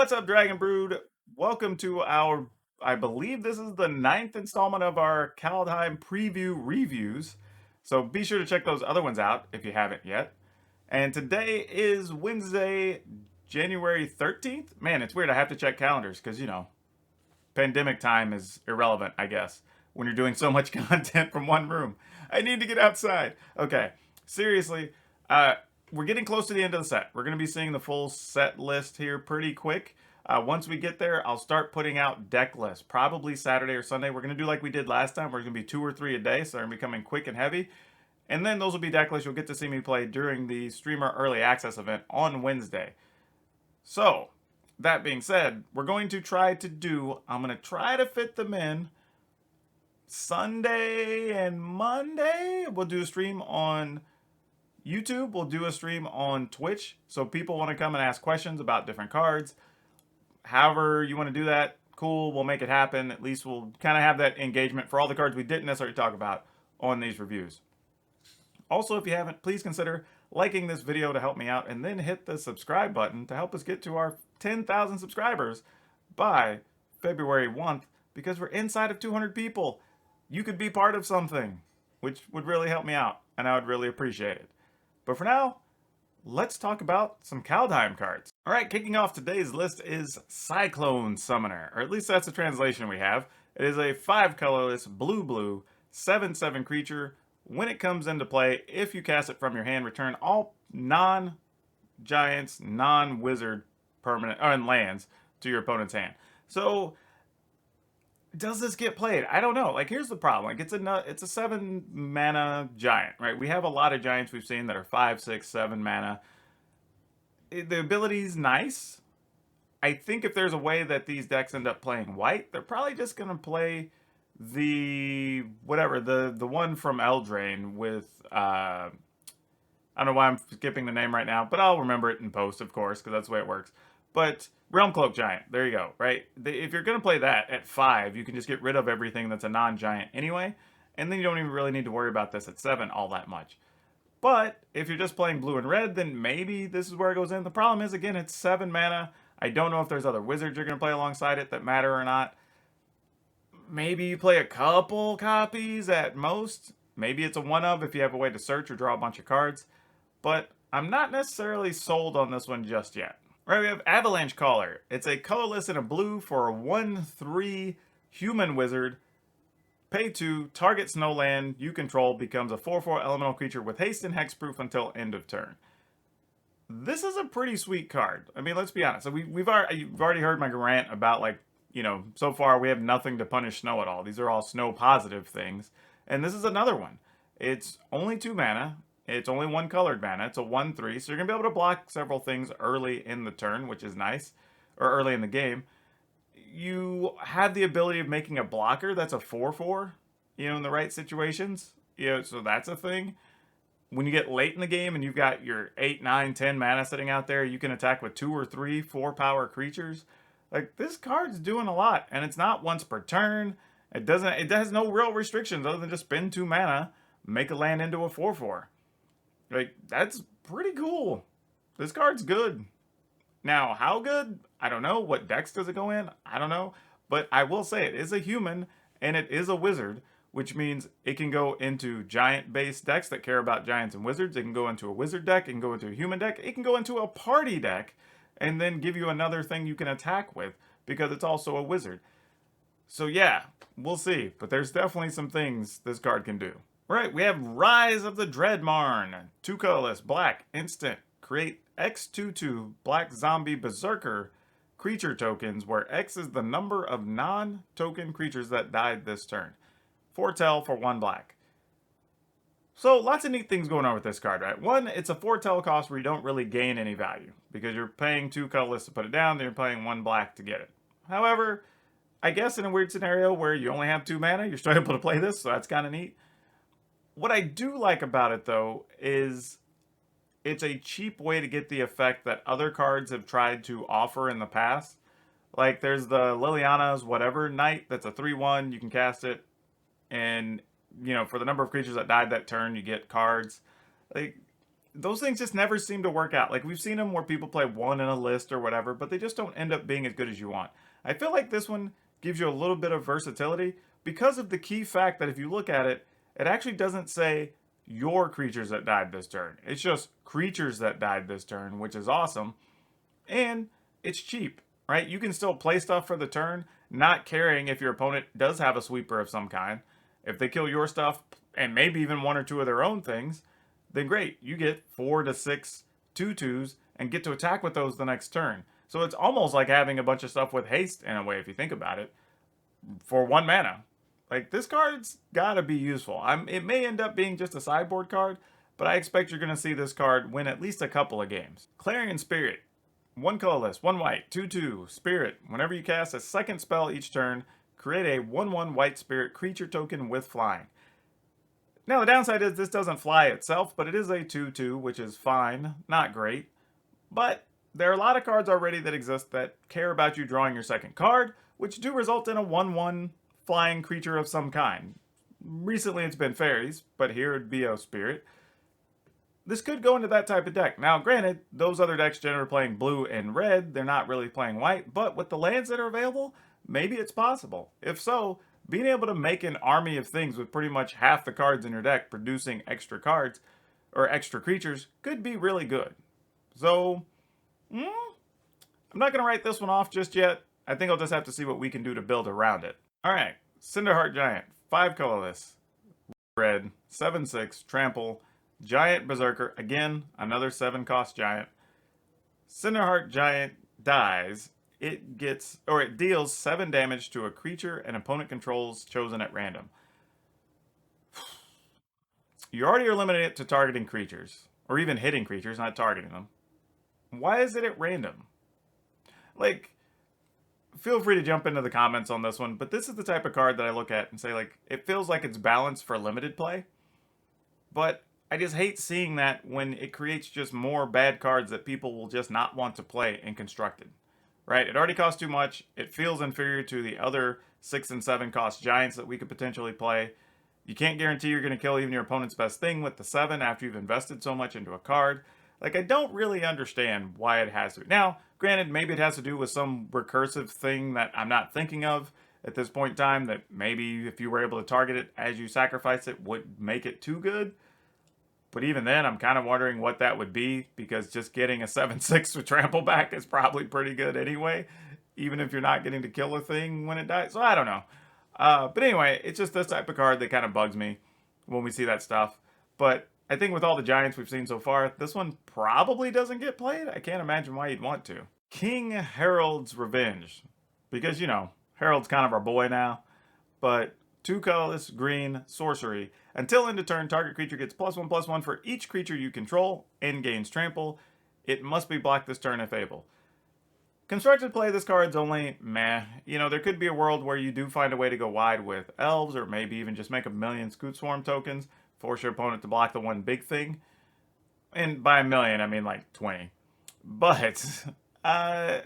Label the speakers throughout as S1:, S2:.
S1: What's up, Dragon Brood? Welcome to our, I believe this is the ninth installment of our Kaldheim preview reviews. So be sure to check those other ones out if you haven't yet. And today is Wednesday, January 13th. Man, it's weird. I have to check calendars because, pandemic time is irrelevant, I guess, when you're doing so much content from one room. I need to get outside. Okay, seriously, we're getting close to the end of the set. We're going to be seeing the full set list here pretty quick. Once we get there, I'll start putting out deck lists, probably Saturday or Sunday. We're going to do like we did last time. We're going to be 2 or 3 a day, so they're going to be coming quick and heavy. And then those will be deck lists you'll get to see me play during the streamer early access event on Wednesday. So, that being said, we're going to try to fit them in Sunday and Monday. We'll do a stream on YouTube. We'll do a stream on Twitch. So people want to come and ask questions about different cards. However you want to do that, cool, we'll make it happen. At least we'll kind of have that engagement for all the cards we didn't necessarily talk about on these reviews. Also, if you haven't, please consider liking this video to help me out, and then hit the subscribe button to help us get to our 10,000 subscribers by February 1st, because we're inside of 200 people. You could be part of something, which would really help me out, and I would really appreciate it. But for now, let's talk about some Kaldheim cards. Alright, kicking off today's list is Cyclone Summoner, or at least that's the translation we have. It is a 5-colorless, blue-blue, 7/7 creature. When it comes into play, if you cast it from your hand, return all non-giants, non-wizard permanent and lands to your opponent's hand. So, does this get played? I don't know. Like, here's the problem. Like, it's a 7 mana giant, right? We have a lot of giants we've seen that are 5, 6, 7 mana. The ability's nice. I think if there's a way that these decks end up playing white, they're probably just gonna play the one from Eldraine with I don't know why I'm skipping the name right now, but I'll remember it in post, of course, because that's the way it works. But Realm Cloak Giant, there you go, right? If you're going to play that at 5, you can just get rid of everything that's a non-giant anyway, and then you don't even really need to worry about this at 7 all that much. But if you're just playing blue and red, then maybe this is where it goes in. The problem is, again, it's 7 mana. I don't know if there's other wizards you're going to play alongside it that matter or not. Maybe you play a couple copies at most. Maybe it's a one-of if you have a way to search or draw a bunch of cards. But I'm not necessarily sold on this one just yet. Right, we have Avalanche Collar. It's a colorless and a blue for a 1/3 human wizard. Pay 2, target snow land you control becomes a 4/4 elemental creature with haste and hexproof until end of turn. This is a pretty sweet card. I mean, let's be honest. So you've already heard my rant about, like, so far we have nothing to punish snow at all. These are all snow positive things. And this is another one. It's only 2 mana. It's only 1 colored mana. It's a 1/3. So you're going to be able to block several things early in the turn, which is nice. Or early in the game. You have the ability of making a blocker that's a 4/4, in the right situations. So that's a thing. When you get late in the game and you've got your 8, 9, 10 mana sitting out there, you can attack with 2 or 3 4-power creatures. Like, this card's doing a lot, and it's not once per turn. It has no real restrictions other than just spend 2 mana, make a land into a 4/4. Like, that's pretty cool. This card's good. Now, how good? I don't know. What decks does it go in? I don't know. But I will say it is a human, and it is a wizard, which means it can go into giant-based decks that care about giants and wizards. It can go into a wizard deck. It can go into a human deck. It can go into a party deck, and then give you another thing you can attack with, because it's also a wizard. So yeah, we'll see. But there's definitely some things this card can do. Right, we have Rise of the Dreadmarn. 2 colorless, black, instant. Create X/2/2 black zombie berserker creature tokens, where X is the number of non-token creatures that died this turn. Foretell for 1 black. So lots of neat things going on with this card, right? One, it's a foretell cost where you don't really gain any value, because you're paying 2 colorless to put it down, then you're paying 1 black to get it. However, I guess in a weird scenario where you only have 2 mana, you're still able to play this, so that's kind of neat. What I do like about it, though, is it's a cheap way to get the effect that other cards have tried to offer in the past. Like, there's the Liliana's whatever Knight that's a 3/1. You can cast it, and, for the number of creatures that died that turn, you get cards. Like, those things just never seem to work out. Like, we've seen them where people play one in a list or whatever, but they just don't end up being as good as you want. I feel like this one gives you a little bit of versatility because of the key fact that if you look at it, it actually doesn't say your creatures that died this turn. It's just creatures that died this turn, which is awesome. And it's cheap, right? You can still play stuff for the turn, not caring if your opponent does have a sweeper of some kind. If they kill your stuff and maybe even one or two of their own things, then great. You get 4 to 6 2/2s and get to attack with those the next turn. So it's almost like having a bunch of stuff with haste in a way, if you think about it, for 1 mana. Like, this card's gotta be useful. It may end up being just a sideboard card, but I expect you're gonna see this card win at least a couple of games. Clarion Spirit. 1 colorless, 1 white, 2/2, Spirit. Whenever you cast a second spell each turn, create a 1/1 white Spirit creature token with flying. Now, the downside is this doesn't fly itself, but it is a 2/2, which is fine, not great. But there are a lot of cards already that exist that care about you drawing your second card, which do result in a 1/1 flying creature of some kind. Recently it's been fairies, but here it'd be a spirit. This could go into that type of deck. Now, granted, those other decks generally are playing blue and red. They're not really playing white, but with the lands that are available, maybe it's possible. If so, being able to make an army of things with pretty much half the cards in your deck producing extra cards or extra creatures could be really good. So, I'm not going to write this one off just yet. I think I'll just have to see what we can do to build around it. Alright, Cinderheart Giant, 5 colorless, red, 7/6, trample, Giant Berserker, again, another 7 cost giant. Cinderheart Giant dies. It deals 7 damage to a creature an opponent controls chosen at random. You already are limiting it to targeting creatures, or even hitting creatures, not targeting them. Why is it at random? Like, feel free to jump into the comments on this one, but this is the type of card that I look at and say, like, it feels like it's balanced for limited play, but I just hate seeing that when it creates just more bad cards that people will just not want to play in Constructed, right? It already costs too much. It feels inferior to the other 6 and 7 cost giants that we could potentially play. You can't guarantee you're going to kill even your opponent's best thing with the 7 after you've invested so much into a card. Like, I don't really understand why it has to. Now, granted, maybe it has to do with some recursive thing that I'm not thinking of at this point in time, that maybe if you were able to target it as you sacrifice it would make it too good. But even then, I'm kind of wondering what that would be, because just getting a 7/6 with trample back is probably pretty good anyway, even if you're not getting to kill a thing when it dies. So I don't know. But anyway, it's just this type of card that kind of bugs me when we see that stuff. But I think with all the giants we've seen so far, this one probably doesn't get played. I can't imagine why you'd want to. King Harold's Revenge. Because, you know, Harold's kind of our boy now. But 2 colorless, green, sorcery. Until end of turn, target creature gets +1/+1 for each creature you control and gains trample. It must be blocked this turn if able. Constructed play, this card's only meh. You know, there could be a world where you do find a way to go wide with elves, or maybe even just make a million Scoot Swarm tokens, force your opponent to block the one big thing. And by a million, I mean like 20. But, I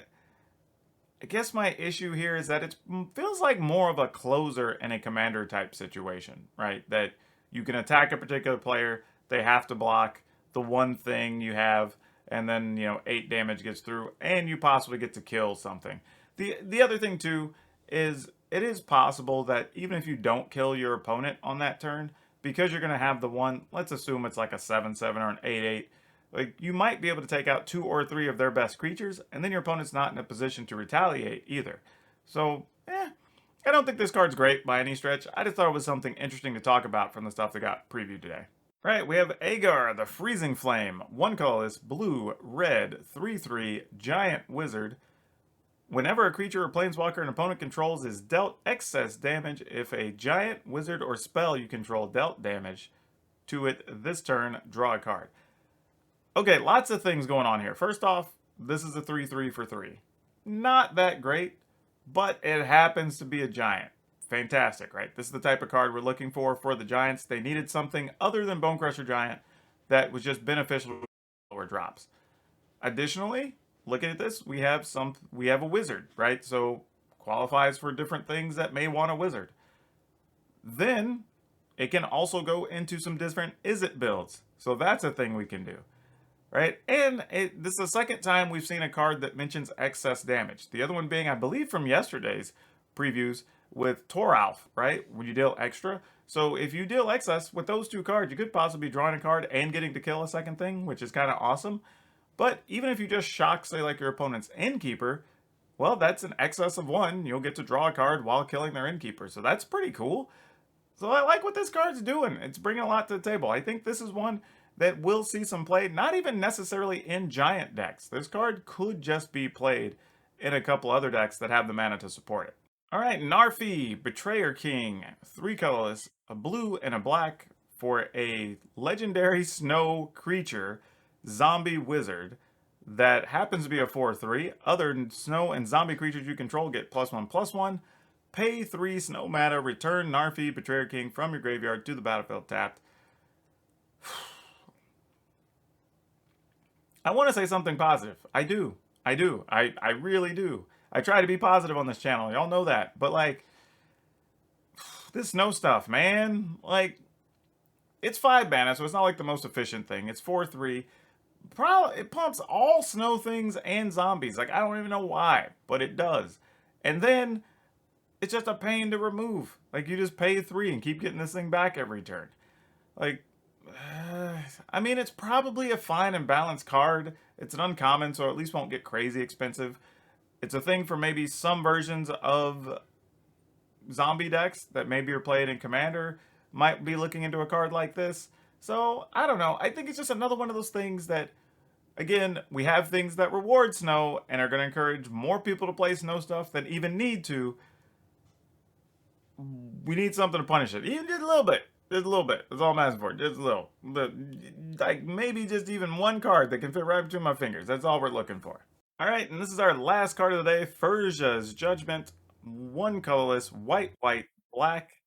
S1: guess my issue here is that it feels like more of a closer in a commander type situation, right? That you can attack a particular player, they have to block the one thing you have, and then, you know, 8 damage gets through, and you possibly get to kill something. The other thing too is it is possible that even if you don't kill your opponent on that turn, because you're going to have the one, let's assume it's like a 7/7 or an 8/8, like, you might be able to take out 2 or 3 of their best creatures, and then your opponent's not in a position to retaliate either. So, I don't think this card's great by any stretch. I just thought it was something interesting to talk about from the stuff that got previewed today. Right, we have Agar, the Freezing Flame. 1 colorless, blue, red, 3/3, giant wizard. Whenever a creature or planeswalker an opponent controls is dealt excess damage, if a giant, wizard, or spell you control dealt damage to it this turn, draw a card. Okay, lots of things going on here. First off, this is a 3/3 for 3. Not that great, but it happens to be a giant. Fantastic, right? This is the type of card we're looking for the Giants. They needed something other than Bonecrusher Giant that was just beneficial to lower drops. Additionally, looking at this, we have a wizard, right? So qualifies for different things that may want a wizard. Then it can also go into some different Izzet builds. So that's a thing we can do. right? And this is the second time we've seen a card that mentions excess damage. The other one being, I believe, from yesterday's previews with Toralf, right? When you deal extra. So if you deal excess with those two cards, you could possibly be drawing a card and getting to kill a second thing, which is kind of awesome. But even if you just shock, say, like your opponent's innkeeper, well, that's an excess of one. You'll get to draw a card while killing their innkeeper. So that's pretty cool. So I like what this card's doing. It's bringing a lot to the table. I think this is one that will see some play, not even necessarily in giant decks. This card could just be played in a couple other decks that have the mana to support it. All right, Narfy, Betrayer King, 3 colorless, a blue and a black for a legendary snow creature, zombie wizard, that happens to be a 4/3. Other snow and zombie creatures you control get +1/+1. Pay 3 snow mana, return Narfy, Betrayer King from your graveyard to the battlefield tapped. I want to say something positive. I do. I really do. I try to be positive on this channel. Y'all know that. But like, this snow stuff, man. Like, it's 5 mana, so it's not like the most efficient thing. It's 4/3. Probably it pumps all snow things and zombies. Like, I don't even know why, but it does. And then it's just a pain to remove. Like, you just pay 3 and keep getting this thing back every turn. Like, I mean, it's probably a fine and balanced card. It's an uncommon, so at least won't get crazy expensive. It's a thing for maybe some versions of zombie decks that maybe are played in Commander might be looking into a card like this. So, I don't know. I think it's just another one of those things that, again, we have things that reward snow and are going to encourage more people to play snow stuff than even need to. We need something to punish it. Even just a little bit. Just a little bit. That's all I'm asking for. Just a little. Like, maybe just even one card that can fit right between my fingers. That's all we're looking for. Alright, and this is our last card of the day. Furja's Judgment. 1 colorless, white, black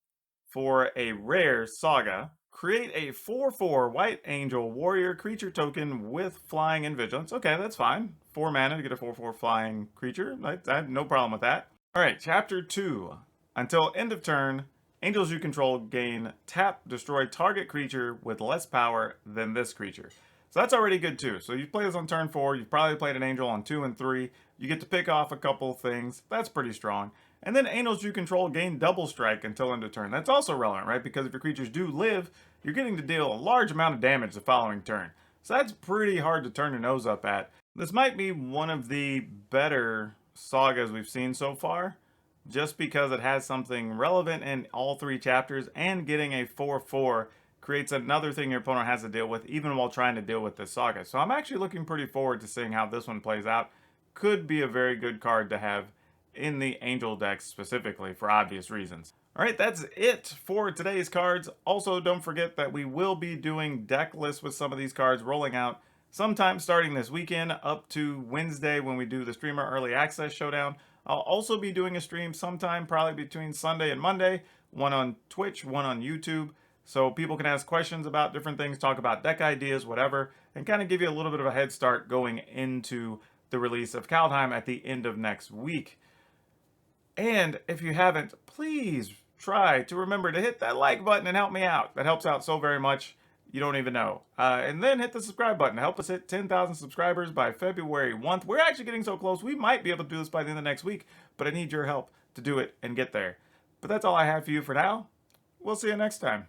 S1: for a rare saga. Create a 4/4 white angel warrior creature token with flying and vigilance. Okay, that's fine. 4 mana to get a 4/4 flying creature. I have no problem with that. Alright, chapter 2. Until end of turn, angels you control gain tap, destroy target creature with less power than this creature. So that's already good too. So you play this on turn 4, you've probably played an angel on 2 and 3. You get to pick off a couple things. That's pretty strong. And then angels you control gain double strike until end of turn. That's also relevant, right? Because if your creatures do live, you're getting to deal a large amount of damage the following turn. So that's pretty hard to turn your nose up at. This might be one of the better sagas we've seen so far, just because it has something relevant in all 3 chapters, and getting a 4/4 creates another thing your opponent has to deal with even while trying to deal with this saga. So I'm actually looking pretty forward to seeing how this one plays out. Could be a very good card to have in the angel decks specifically for obvious reasons. Alright, that's it for today's cards. Also, don't forget that we will be doing deck lists with some of these cards rolling out sometime starting this weekend up to Wednesday when we do the Streamer Early Access Showdown. I'll also be doing a stream sometime probably between Sunday and Monday, one on Twitch, one on YouTube, so people can ask questions about different things, talk about deck ideas, whatever, and kind of give you a little bit of a head start going into the release of Kaldheim at the end of next week. And if you haven't, please try to remember to hit that like button and help me out. That helps out so very much, you don't even know. And then hit the subscribe button to help us hit 10,000 subscribers by February 1st. We're actually getting so close, we might be able to do this by the end of next week, but I need your help to do it and get there. But that's all I have for you for now. We'll see you next time.